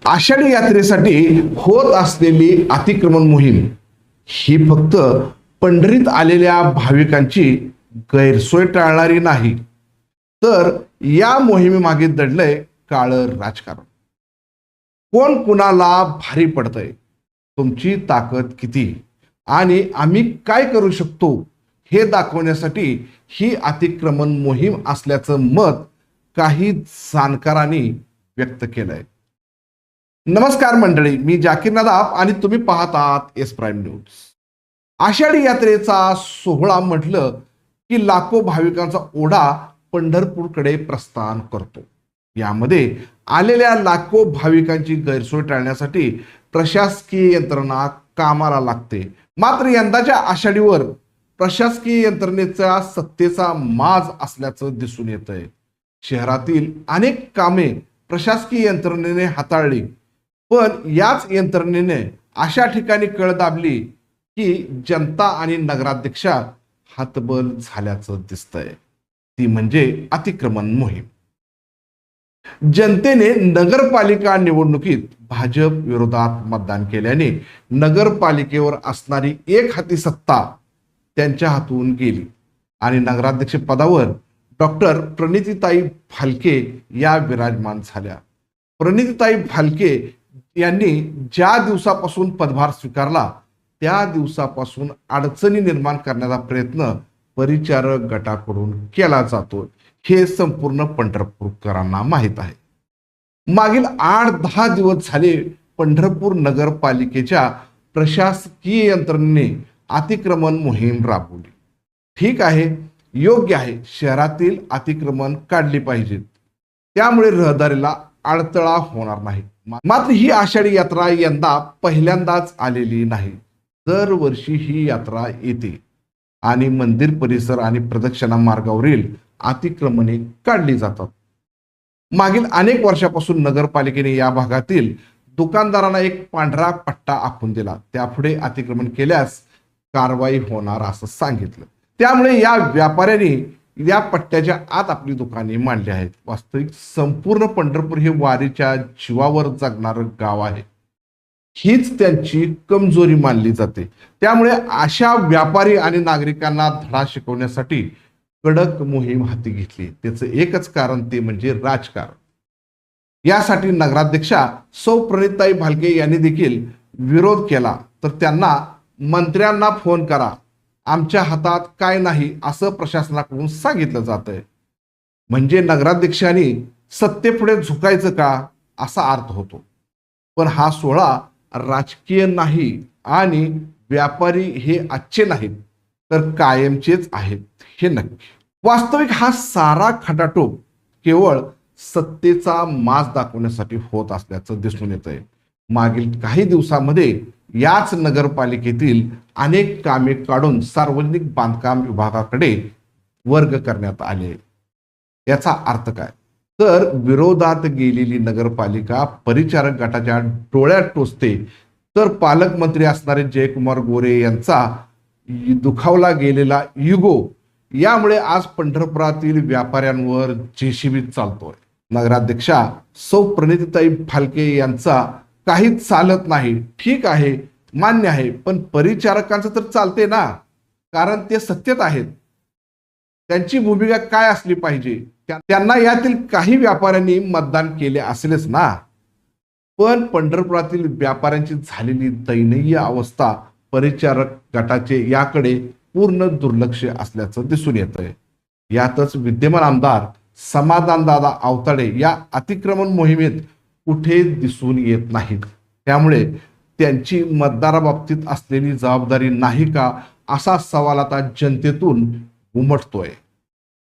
आषाढी यात्रेसाठी होत असलेली अतिक्रमण मोहीम ही फक्त पंढरीत आलेल्या भाविकांची गैरसोय टाळणारी नाही, तर या मोहिमेमागे दडलंय काळं राजकारण. कोण कुणाला भारी पडतंय, तुमची ताकद किती आणि आम्ही काय करू शकतो हे दाखवण्यासाठी ही अतिक्रमण मोहीम असल्याचं मत काही जाणकारांनी व्यक्त केलंय. नमस्कार मंडळी, मी जाकीर नदाफ आणि तुम्ही पाहत आहात एस प्राईम न्यूज. आषाढी यात्रेचा सोहळा म्हटलं की लाखो भाविकांचा ओढा पंढरपूरकडे प्रस्थान करतो. यामध्ये आलेल्या लाखो भाविकांची गैरसोय टाळण्यासाठी प्रशासकीय यंत्रणा कामाला लागते. मात्र यंदाच्या आषाढीवर प्रशासकीय यंत्रणेचा सत्तेचा माज असल्याचं दिसून येतंय. शहरातील अनेक कामे प्रशासकीय यंत्रणेने हाताळली, पण याच यंत्रणेने अशा ठिकाणी कळ दाबली की जनता आणि नगराध्यक्षा हतबल झाल्याचं दिसतंय. ती म्हणजे अतिक्रमण मोहीम. जनतेने नगरपालिका निवडणुकीत भाजप विरोधात मतदान केल्याने नगरपालिकेवर असणारी एक हाती सत्ता त्यांच्या हातून गेली आणि नगराध्यक्ष पदावर डॉक्टर प्रणितीताई फालके या विराजमान झाल्या. प्रणितीताई फालके यांनी ज्या दिवसापासून पदभार स्वीकारला त्या दिवसापासून अडचणी निर्माण करण्याचा प्रयत्न परिचारक गटाकडून केला जातो हे संपूर्ण पंढरपूरकरांना माहीत आहे. मागील 8-10 दिवस झाले पंढरपूर नगरपालिकेच्या प्रशासकीय यंत्रणेने अतिक्रमण मोहीम राबवली. ठीक आहे, योग्य आहे, शहरातील अतिक्रमण काढली पाहिजेत, त्यामुळे रहदारीला अडथळा होणार नाही. मात्र ही आषाढी यात्रा यंदा पहिल्यांदाच आलेली नाही. दरवर्षी ही यात्रा येते आणि मंदिर परिसर आणि प्रदक्षिणा मार्गावरील अतिक्रमणे काढली जातात. मागील अनेक वर्षापासून नगरपालिकेने या भागातील दुकानदारांना एक पांढरा पट्टा आखून दिला. त्यापुढे अतिक्रमण केल्यास कारवाई होणार असं सांगितलं. त्यामुळे या व्यापाऱ्यांनी या पट्ट्याच्या आत आपली दुकाने मांडली आहेत. वास्तविक संपूर्ण पंढरपूर हे वारीच्या जीवावर जगणारं गाव आहे. हीच त्यांची कमजोरी मानली जाते. त्यामुळे अशा व्यापारी आणि नागरिकांना धडा शिकवण्यासाठी कडक मोहीम हाती घेतली. त्याचं एकच कारण ते म्हणजे राजकारण. यासाठी नगराध्यक्षा सौ प्रणितीताई फालके यांनी देखील विरोध केला. तर त्यांना मंत्र्यांना फोन करा, आमच्या हातात काय नाही असं प्रशासनाकडून सांगितलं जातंय. म्हणजे नगराध्यक्षांनी सत्तेपुढे झुकायचं का असा अर्थ होतो. पण हा सोहळा राजकीय नाही आणि व्यापारी हे आजचे नाहीत तर कायमचेच आहेत हे नक्की. वास्तविक हा सारा खटाटोप केवळ सत्तेचा माज दाखवण्यासाठी होत असल्याचं दिसून येतंय. मागील काही दिवसामध्ये याच नगरपालिकेतील अनेक कामे काढून सार्वजनिक बांधकाम विभागाकडे वर्ग करण्यात आले. याचा अर्थ काय, तर विरोधात गेलेली नगरपालिका परिचारक गटाच्या डोळ्यात टोचते, तर पालकमंत्री असणारे जयकुमार गोरे यांचा दुखावला गेलेला इगो यामुळे आज पंढरपुरातील व्यापाऱ्यांवर जेसीबी चालतोय. नगराध्यक्षा सौ प्रणितीताई फालके यांचा काहीच चालत नाही, ठीक आहे, मान्य आहे, पण परिचारकांचं तर चालते ना, कारण ते सत्तेत आहेत. त्यांची भूमिका काय असली पाहिजे, त्यांना यातील काही व्यापाऱ्यांनी मतदान केले असेलच ना. पण पंढरपुरातील व्यापाऱ्यांची झालेली दयनीय अवस्था परिचारक गटाचे याकडे पूर्ण दुर्लक्ष असल्याचं दिसून येतंय. यातच विद्यमान आमदार समाधानदादा आवताडे या अतिक्रमण मोहिमेत कुठे दिसून येत नाहीत. त्यामुळे त्यांची मतदाराबाबतीत असलेली जबाबदारी नाही का असा सवाल आता जनतेतून उमटतोय.